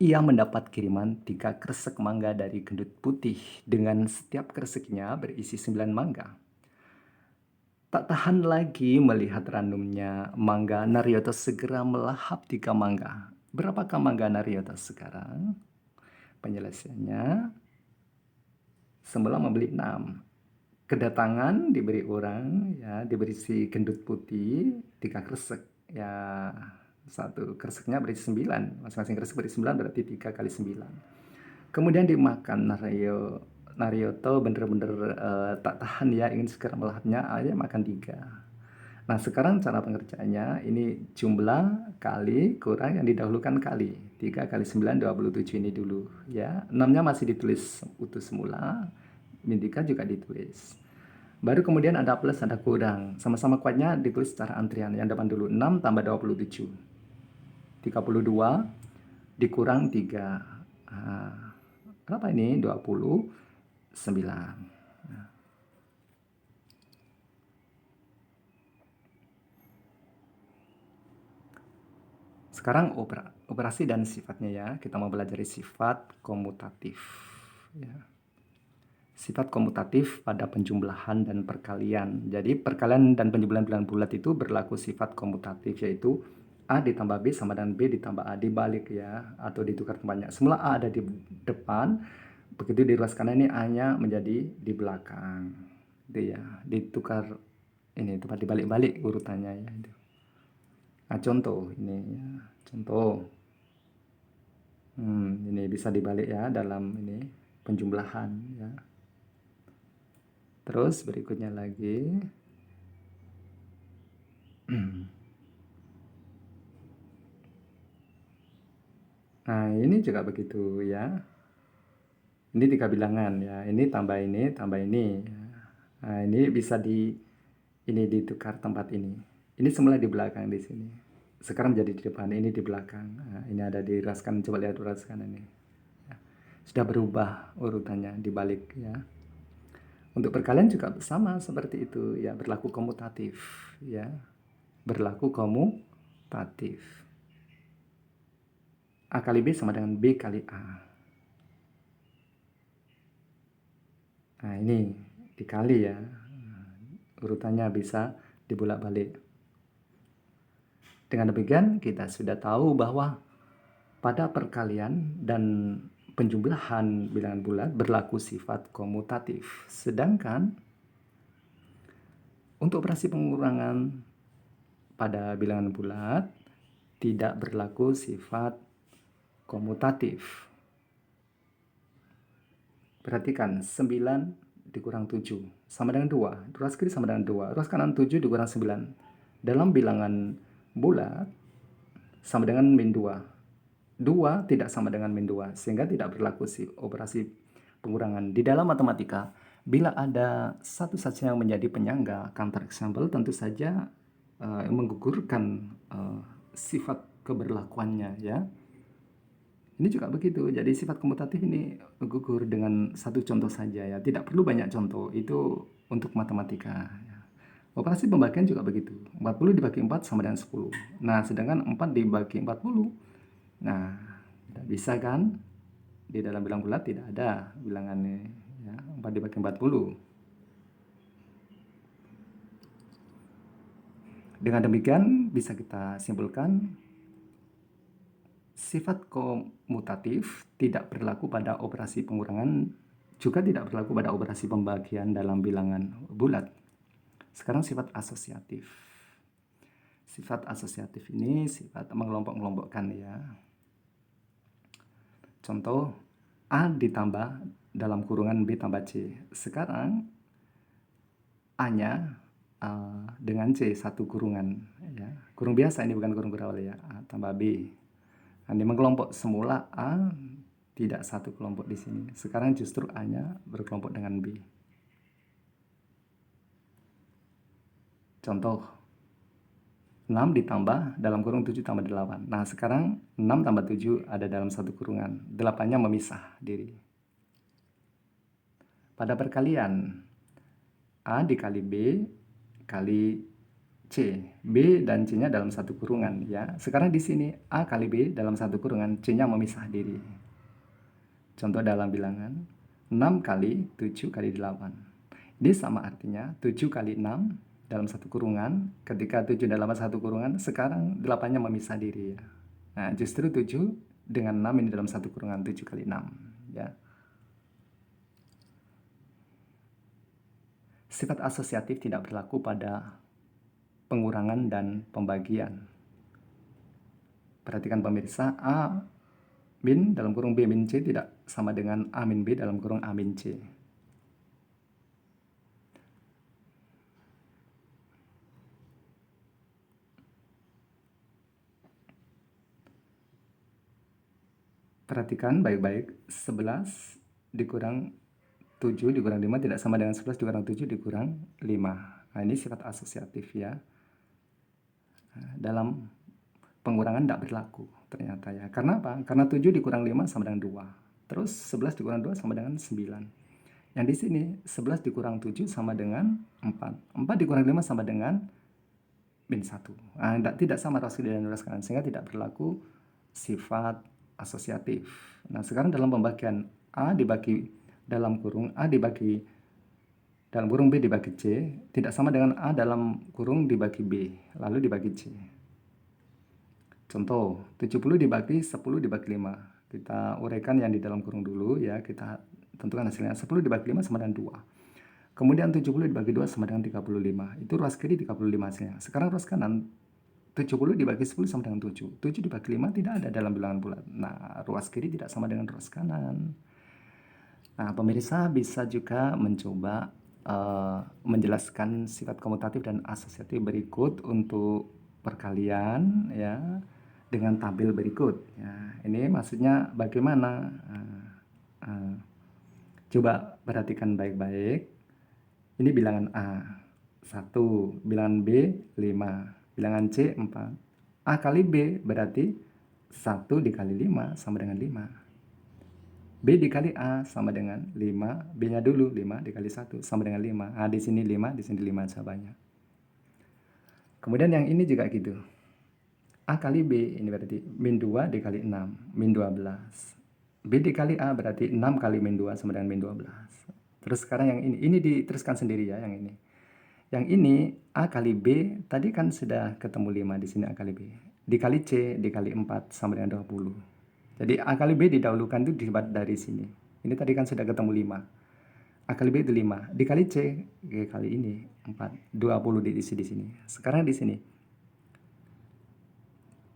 ia mendapat kiriman 3 kresek mangga dari gendut putih dengan setiap kreseknya berisi 9 mangga. Tak tahan lagi melihat ranumnya mangga, Naryoto segera melahap 3 mangga. Berapakah mangga Naryoto sekarang? Penyelesaiannya, semula membeli 6. Kedatangan diberi orang, ya, diberi si gendut putih 3 kresek. Ya, satu kreseknya berisi 9. Masing-masing kresek berisi 9, berarti 3 kali 9. Kemudian dimakan Naryoto bener-bener tak tahan ya, ingin segera melahapnya, akhirnya makan 3. Nah, sekarang cara pengerjaannya, ini jumlah kali kurang yang didahulukan kali. 3 kali 9, 27 ini dulu. Ya, 6-nya masih ditulis utuh semula, min 3 juga ditulis. Baru kemudian ada plus, ada kurang. Sama-sama kuatnya ditulis secara antrian. Yang depan dulu 6 tambah 27. 32 dikurang 3. Berapa ini? 29. Sekarang operasi dan sifatnya ya. Kita mau belajar sifat komutatif. Ya. Sifat komutatif pada penjumlahan dan perkalian. Jadi perkalian dan penjumlahan bilangan bulat itu berlaku sifat komutatif, yaitu A ditambah B sama dengan B ditambah A, dibalik ya, atau ditukar tempatnya. Semula A ada di depan, begitu di ruas kanan ini A-nya menjadi di belakang. Itu ya, ditukar ini tempat dibalik-balik urutannya ya. Nah, contoh ini ya, contoh. Ini bisa dibalik ya dalam ini penjumlahan ya. Terus berikutnya lagi. Nah, ini juga begitu ya. Ini 3 bilangan ya. Ini tambah ini, tambah ini. Nah, ini bisa ini ditukar tempat ini. Ini semula di belakang di sini. Sekarang menjadi di depan, ini di belakang. Nah, ini ada di ruas kanan, coba lihat ruas kanan ini. Ya. Sudah berubah urutannya dibalik ya. Untuk perkalian juga sama seperti itu ya, berlaku komutatif ya. Berlaku komutatif. A kali B sama dengan B kali A. Nah, ini dikali ya. Urutannya bisa dibolak-balik. Dengan demikian, kita sudah tahu bahwa pada perkalian dan penjumlahan bilangan bulat berlaku sifat komutatif. Sedangkan untuk operasi pengurangan pada bilangan bulat tidak berlaku sifat komutatif. Perhatikan, 9 dikurang 7 sama dengan 2. Ruas kiri sama dengan 2. Ruas kanan 7 dikurang 9. Dalam bilangan bulat sama dengan min 2. 2 tidak sama dengan min 2, sehingga tidak berlaku operasi pengurangan. Di dalam matematika, bila ada satu saja yang menjadi penyangga, counter example, tentu saja menggugurkan sifat keberlakuannya ya. Ini juga begitu. Jadi sifat komutatif ini gugur dengan satu contoh saja ya. Tidak perlu banyak contoh. Itu untuk matematika. Ya. Operasi pembagian juga begitu. 40 dibagi 4 sama dengan 10. Nah, sedangkan 4 dibagi 40. Nah, tidak bisa kan? Di dalam bilangan bulat tidak ada bilangannya. Ya, 4 dibagi 40. Dengan demikian bisa kita simpulkan sifat komutatif tidak berlaku pada operasi pengurangan, juga tidak berlaku pada operasi pembagian dalam bilangan bulat. Sekarang sifat asosiatif. Sifat asosiatif ini sifat mengelompok-kelompokkan ya. Contoh, A ditambah dalam kurungan B tambah C. Sekarang A-nya dengan C satu kurungan ya. Kurung biasa ini, bukan kurung berawal ya. A tambah B. Nah, ini mengelompok, semula A tidak satu kelompok di sini. Sekarang justru A-nya berkelompok dengan B. Contoh, 6 ditambah dalam kurung 7 tambah 8. Nah, sekarang 6 tambah 7 ada dalam satu kurungan. 8-nya memisah diri. Pada perkalian, A dikali B kali C. B dan C-nya dalam satu kurungan ya. Sekarang di sini A kali B dalam satu kurungan, C-nya memisah diri. Contoh dalam bilangan 6 kali 7 kali 8. Ini sama artinya 7 kali 6 dalam satu kurungan. Ketika 7 dalam satu kurungan, sekarang 8-nya memisah diri ya. Nah, justru 7 dengan 6 ini dalam satu kurungan, 7 kali 6 ya. Sifat asosiatif tidak berlaku pada pengurangan dan pembagian. Perhatikan pemirsa, A min dalam kurung B min C tidak sama dengan A min B dalam kurung A min C. Perhatikan baik-baik, 11 dikurang 7 dikurang 5 tidak sama dengan 11 dikurang 7 dikurang 5. Nah, ini sifat asosiatif ya. Dalam pengurangan tidak berlaku ternyata ya. Karena apa? Karena 7 dikurang 5 sama dengan 2. Terus 11 dikurang 2 sama dengan 9. Yang di sini 11 dikurang 7 sama dengan 4. 4 dikurang 5 sama dengan min 1. Nah, tidak sama ruas kiri dan ruas kanan, sehingga tidak berlaku sifat asosiatif. Nah, sekarang dalam pembagian A dibagi dalam kurung A dibagi dalam kurung B dibagi C tidak sama dengan A dalam kurung dibagi B lalu dibagi C. Contoh, 70 dibagi 10 dibagi 5. Kita uraikan yang di dalam kurung dulu ya, kita tentukan hasilnya. 10 dibagi 5 sama dengan 2. Kemudian 70 dibagi 2 sama dengan 35. Itu ruas kiri 35 hasilnya. Sekarang ruas kanan, 70 dibagi 10 sama dengan 7. 7 dibagi 5 tidak ada dalam bilangan bulat. Nah, ruas kiri tidak sama dengan ruas kanan. Nah, pemirsa bisa juga mencoba menjelaskan sifat komutatif dan asosiatif berikut untuk perkalian ya dengan tabel berikut. Ya, ini maksudnya bagaimana? Coba perhatikan baik-baik. Ini bilangan A 1, bilangan B 5, bilangan C 4. A kali B berarti 1 dikali 5 sama dengan 5. B dikali A sama dengan 5, B-nya dulu 5 dikali 1 sama dengan 5. Nah, di sini 5, di sini 5 jawabannya. Kemudian yang ini juga gitu. A kali B ini berarti min 2 dikali 6, min 12. B dikali A berarti 6 kali min 2 sama dengan min 12. Terus sekarang yang ini diteruskan sendiri ya, yang ini. Yang ini A kali B tadi kan sudah ketemu 5, di sini A kali B. Dikali C dikali 4 sama dengan 20. Jadi A kali B didahulukan itu dari sini. Ini tadi kan sudah ketemu 5. A kali B itu 5. Dikali C kali ini 4. 20 diisi di sini. Sekarang di sini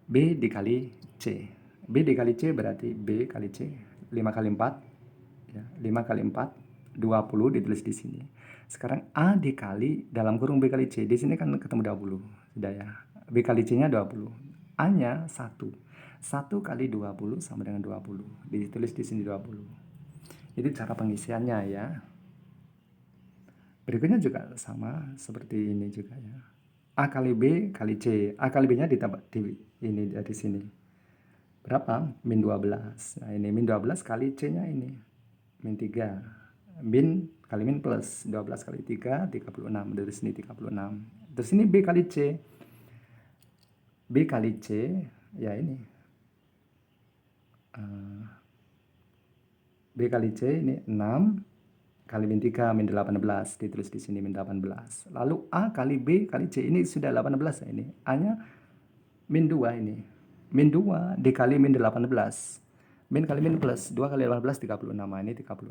B dikali C. B dikali C berarti B kali C. 5 kali 4. Ya, 5 kali 4. 20 ditulis di sini. Sekarang A dikali dalam kurung B kali C. Di sini kan ketemu 20. Sudah ya. B kali C-nya 20. A-nya 1. 1 kali 20 sama dengan 20. Ditulis di sini 20. Itu cara pengisiannya ya. Berikutnya juga sama seperti ini juga ya. A kali B kali C. A kali B-nya ditambah di ini dari sini. Berapa? Min 12. Nah, ini min 12 kali C-nya ini. Min 3. Min kali min plus 12 kali 3 36. Dari sini 36. Terus ini B kali C. B kali C ya ini. B kali C ini 6 kali min 3 min 18, ditulis di sini min 18. Lalu A kali B kali C, ini sudah 18 ya ini. A-nya min 2 ini. Min 2 dikali min 18. Min kali min plus 2 kali 18 36. Nah, ini 36.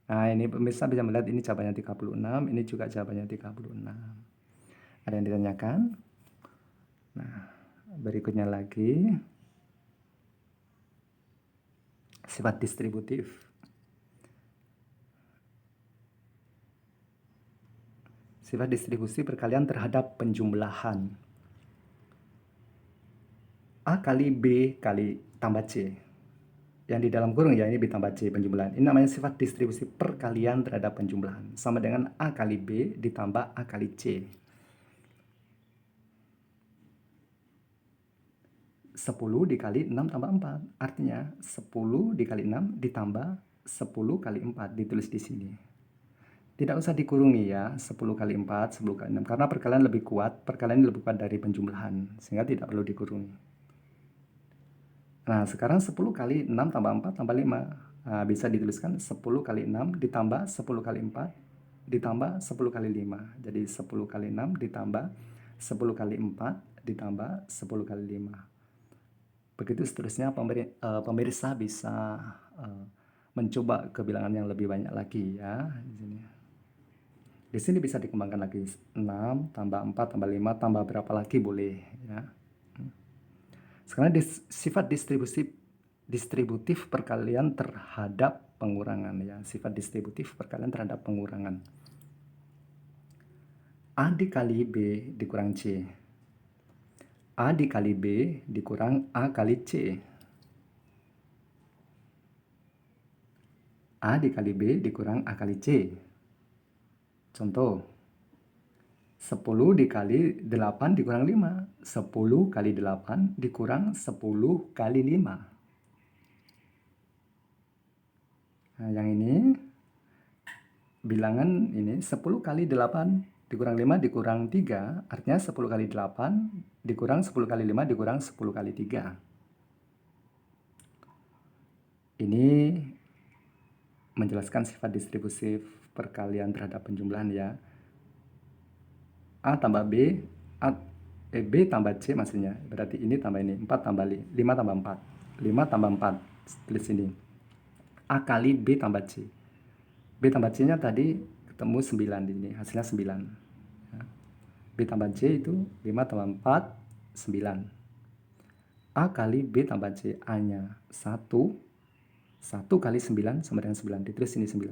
Nah, ini pemirsa bisa melihat ini jawabannya 36, ini juga jawabannya 36. Ada yang ditanyakan? Nah, berikutnya lagi sifat distributif. Sifat distribusi perkalian terhadap penjumlahan. A kali B kali tambah C. Yang di dalam kurung ya, ini B tambah C penjumlahan. Ini namanya sifat distribusi perkalian terhadap penjumlahan. Sama dengan A kali B ditambah A kali C. 10 dikali 6 tambah 4. Artinya 10 dikali 6 ditambah 10 kali 4. Ditulis di sini. Tidak usah dikurungi ya, 10 kali 4, 10 kali 6. Karena perkalian lebih kuat, perkalian lebih kuat dari penjumlahan. Sehingga tidak perlu dikurungi. Nah, sekarang 10 kali 6 tambah 4 tambah 5. Nah, bisa dituliskan 10 kali 6 ditambah 10 kali 4 ditambah 10 kali 5. Jadi 10 kali 6 ditambah 10 kali 4 ditambah 10 kali 5. Begitu seterusnya, pemirsa bisa mencoba ke bilangan yang lebih banyak lagi ya di sini. Di sini bisa dikembangkan lagi, 6 tambah 4 tambah 5 tambah berapa lagi boleh ya. Sekarang sifat distributif perkalian terhadap pengurangan ya, sifat distributif perkalian terhadap pengurangan. A dikali B dikurang C. A dikali B dikurang A kali C. A dikali B dikurang A kali C. Contoh, 10 dikali 8 dikurang 5. 10 kali 8 dikurang 10 kali 5. Nah, yang ini bilangan ini 10 kali 8 dikurang 5 dikurang 3. Artinya 10 kali 8 dikurang 10 kali 5 dikurang 10 kali 3. Ini menjelaskan sifat distributif perkalian terhadap penjumlahan ya. A tambah B, B tambah C maksudnya. Berarti ini tambah ini. 4 tambah 5 tambah 4. 5 tambah 4. Tulis sini. A kali B tambah C. B tambah C-nya tadi ketemu 9 di sini. Hasilnya 9. B tambah C itu 5 tambah 4, 9. A kali B tambah C. A-nya 1. 1 kali 9 sama dengan 9. Ditulis sini 9.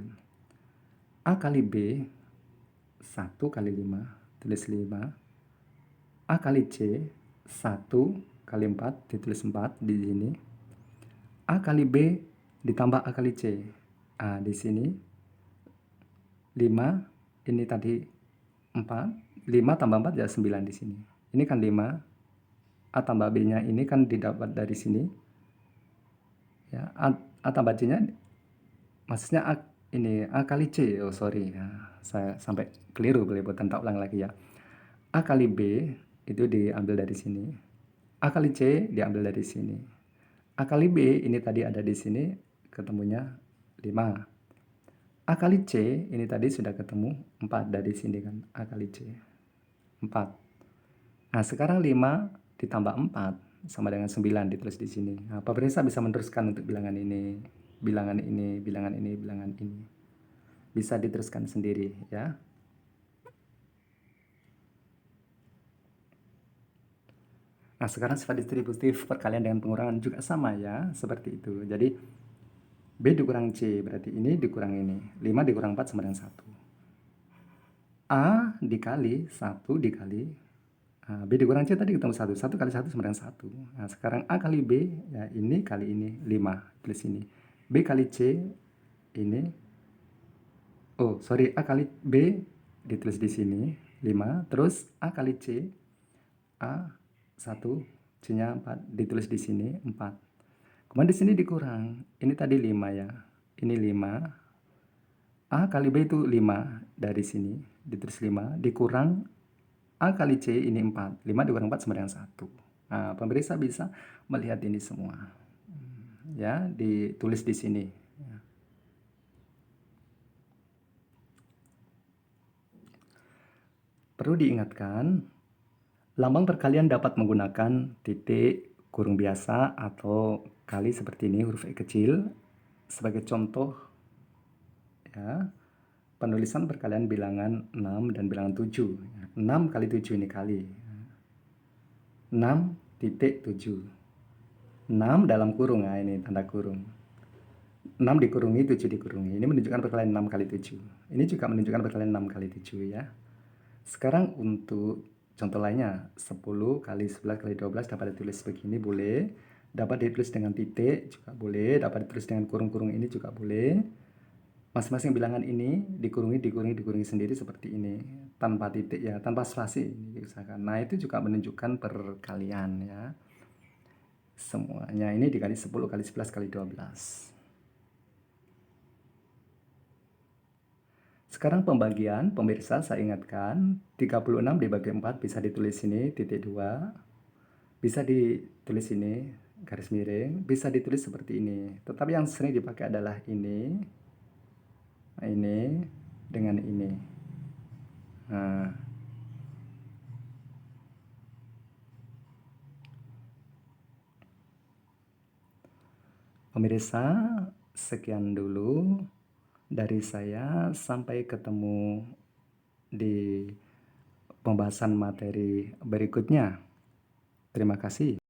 A kali B 1 kali 5. Tulis 5. A kali C 1 kali 4. Ditulis 4 di sini. A kali B ditambah A kali C. A di sini 5. Ini tadi 4. 5 tambah 4 ya 9 di sini. Ini kan 5. A tambah B-nya ini kan didapat dari sini. Ya, A tambah C-nya maksudnya ini A kali C. Oh sorry ya, saya sampai keliru, boleh buat tak ulang lagi ya. A kali B itu diambil dari sini. A kali C diambil dari sini. A kali B ini tadi ada di sini, ketemunya 5. A kali C ini tadi sudah ketemu 4 dari sini kan. A kali C 4. Nah sekarang 5 ditambah 4 sama dengan 9 ditulis di sini. Nah, pemirsa bisa meneruskan untuk bilangan ini, bilangan ini, bilangan ini, bilangan ini. Bisa diteruskan sendiri ya. Nah, sekarang sifat distributif perkalian dengan pengurangan juga sama ya, seperti itu. Jadi B dikurang C, berarti ini dikurang ini. 5 dikurang 4 sama dengan 1. A dikali 1 dikali B dikurang C tadi ketemu 1. 1 kali 1 sama dengan 1. Nah, sekarang A kali B, ya ini kali ini, 5. Tulis ini. B kali C, ini. Oh, sorry. A kali B ditulis di sini, 5. Terus A kali C, A 1, C-nya 4. Ditulis di sini, 4. Kemudian di sini dikurang. Ini tadi 5 ya. Ini 5. A kali B itu 5 dari sini. Ditulis 5. Dikurang A kali C ini 4. 5 dikurang 4 sama dengan 1. Nah, pemirsa bisa melihat ini semua. Ya, ditulis di sini. Perlu diingatkan, lambang perkalian dapat menggunakan titik, kurung biasa, atau kali seperti ini, huruf E kecil. Sebagai contoh, ya, penulisan perkalian bilangan 6 dan bilangan 7. 6 kali 7 ini kali. 6,7. 6 dalam kurung, nah ini tanda kurung. 6 dikurungi, 7 dikurungi. Ini menunjukkan perkalian 6 kali 7. Ini juga menunjukkan perkalian 6 kali 7 ya. Sekarang untuk contoh lainnya, 10 kali 11 kali 12 dapat ditulis begini boleh. Dapat ditulis dengan titik juga boleh. Dapat ditulis dengan kurung-kurung ini juga boleh. Masing-masing bilangan ini dikurungi sendiri seperti ini. Tanpa titik ya, tanpa spasi. Nah itu juga menunjukkan perkalian ya. Semuanya ini dikali 10 kali 11 kali 12. Sekarang pembagian, pemirsa saya ingatkan, 36 dibagi 4 bisa ditulis ini, titik 2. Bisa ditulis ini, garis miring. Bisa ditulis seperti ini. Tetapi yang sering dipakai adalah ini dengan ini. Nah, pemirsa, sekian dulu dari saya. Sampai ketemu di pembahasan materi berikutnya. Terima kasih.